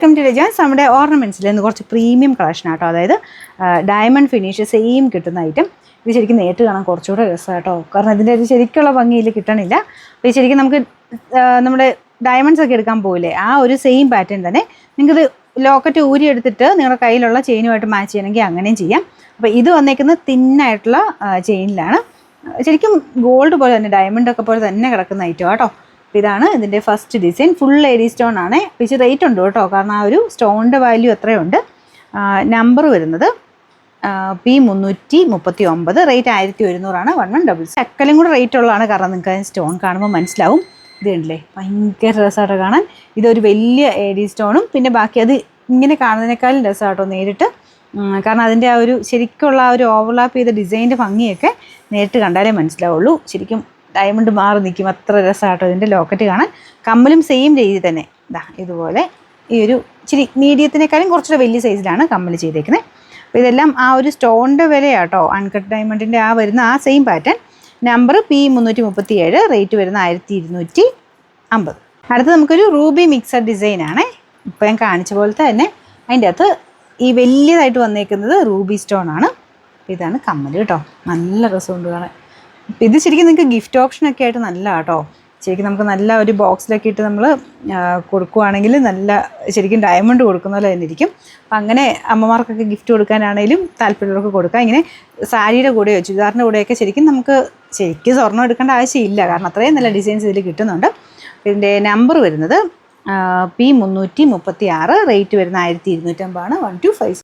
Welcome to രജാൻസ്. നമ്മുടെ ഓർണമെൻറ്റ്സിൽ നിന്ന് കുറച്ച് പ്രീമിയം കളക്ഷൻ ആട്ടോ, അതായത് ഡയമണ്ട് ഫിനിഷ് സെയിം കിട്ടുന്ന ഐറ്റം. ഇത് ശരിക്കും നേരിട്ട് കാണാൻ കുറച്ചുകൂടെ രസമാട്ടോ, കാരണം ഇതിൻ്റെ ഒരു ശരിക്കുള്ള ഭംഗിയിൽ കിട്ടണില്ല. അപ്പോൾ ശരിക്കും നമുക്ക് നമ്മുടെ ഡയമണ്ട്സ് ഒക്കെ എടുക്കാൻ പോയില്ലേ, ആ ഒരു സെയിം പാറ്റേൺ തന്നെ നിങ്ങൾക്കിത് ലോക്കറ്റ് ഊരി എടുത്തിട്ട് നിങ്ങളുടെ കയ്യിലുള്ള ചെയിനുമായിട്ട് മാച്ച് ചെയ്യണമെങ്കിൽ അങ്ങനെയും ചെയ്യാം. അപ്പോൾ ഇത് വന്നേക്കുന്നത് തിന്നായിട്ടുള്ള ചെയിനിലാണ്, ശരിക്കും ഗോൾഡ് പോലെ തന്നെ ഡയമണ്ടൊക്കെ പോലെ തന്നെ കിടക്കുന്ന ഐറ്റം കേട്ടോ. ഇതാണ് ഇതിൻ്റെ first design. Full AD stone ആണ്. ഇച്ചിരി റേറ്റ് ഉണ്ട് കേട്ടോ, കാരണം ആ ഒരു സ്റ്റോണിൻ്റെ വാല്യൂ എത്രയുണ്ട്. നമ്പർ വരുന്നത് P339, റേറ്റ് 1100, 1166. ചക്കലും കൂടെ റേറ്റ് ഉള്ളതാണ്, കാരണം നിങ്ങൾക്ക് സ്റ്റോൺ കാണുമ്പോൾ മനസ്സിലാവും. ഇത് കണ്ടില്ലേ, ഭയങ്കര രസമായിട്ട് കാണാൻ. ഇതൊരു വലിയ എഡി സ്റ്റോണും പിന്നെ ബാക്കി അത് ഇങ്ങനെ കാണുന്നതിനേക്കാളും രസമാട്ടോ നേരിട്ട്, കാരണം അതിൻ്റെ ആ ഒരു ശരിക്കുള്ള ആ ഒരു ഓവർലാപ്പ് ചെയ്ത ഡിസൈൻ്റെ ഭംഗിയൊക്കെ നേരിട്ട് കണ്ടാലേ മനസ്സിലാവുള്ളൂ. ശരിക്കും ഡയമണ്ട് മാറി നിൽക്കും, അത്ര രസമാട്ടോ ഇതിൻ്റെ ലോക്കറ്റ് കാണാൻ. കമ്മലും സെയിം രീതി തന്നെ ഇതാ ഇതുപോലെ ഈ ഒരു ഇച്ചിരി മീഡിയത്തിനേക്കാളും കുറച്ചുകൂടെ വലിയ സൈസിലാണ് കമ്മൽ ചെയ്തേക്കുന്നത്. അപ്പോൾ ഇതെല്ലാം ആ ഒരു സ്റ്റോണിൻ്റെ വിലയാട്ടോ, അൺകട്ട് ഡയമണ്ടിൻ്റെ ആ വരുന്ന ആ same pattern. Number P337, rate വരുന്ന 1250. അടുത്ത് നമുക്കൊരു റൂബി മിക്സഡ് ഡിസൈനാണ്. ഇപ്പോൾ ഞാൻ കാണിച്ച പോലത്തെ തന്നെ അതിൻ്റെ അകത്ത് ഈ വലിയതായിട്ട് വന്നേക്കുന്നത് റൂബി സ്റ്റോൺ ആണ്. ഇതാണ് കമ്മൽ കേട്ടോ, നല്ല രസമുണ്ട് കാണാൻ. ഇത് ശരിക്കും നിങ്ങൾക്ക് ഗിഫ്റ്റ് ഓപ്ഷനൊക്കെ ആയിട്ട് നല്ല കേട്ടോ. ശരിക്കും നമുക്ക് നല്ല ഒരു ബോക്സിലൊക്കെ ഇട്ട് നമ്മൾ കൊടുക്കുവാണെങ്കിൽ നല്ല ശരിക്കും ഡയമണ്ട് കൊടുക്കുന്ന പോലെ തന്നെ ഇരിക്കും. അപ്പം അങ്ങനെ അമ്മമാർക്കൊക്കെ ഗിഫ്റ്റ് കൊടുക്കാനാണെങ്കിലും താല്പര്യമുള്ളവർക്ക് കൊടുക്കാം. ഇങ്ങനെ സാരിയുടെ കൂടെയോ ചുരിദാറിൻ്റെ കൂടെയൊക്കെ ശരിക്കും നമുക്ക് ശരിക്കും സ്വർണ്ണം എടുക്കേണ്ട ആവശ്യമില്ല, കാരണം അത്രയും നല്ല ഡിസൈൻസ് ഇതിൽ കിട്ടുന്നുണ്ട്. ഇതിൻ്റെ നമ്പർ വരുന്നത് P336, റേറ്റ് വരുന്ന 1250, 125.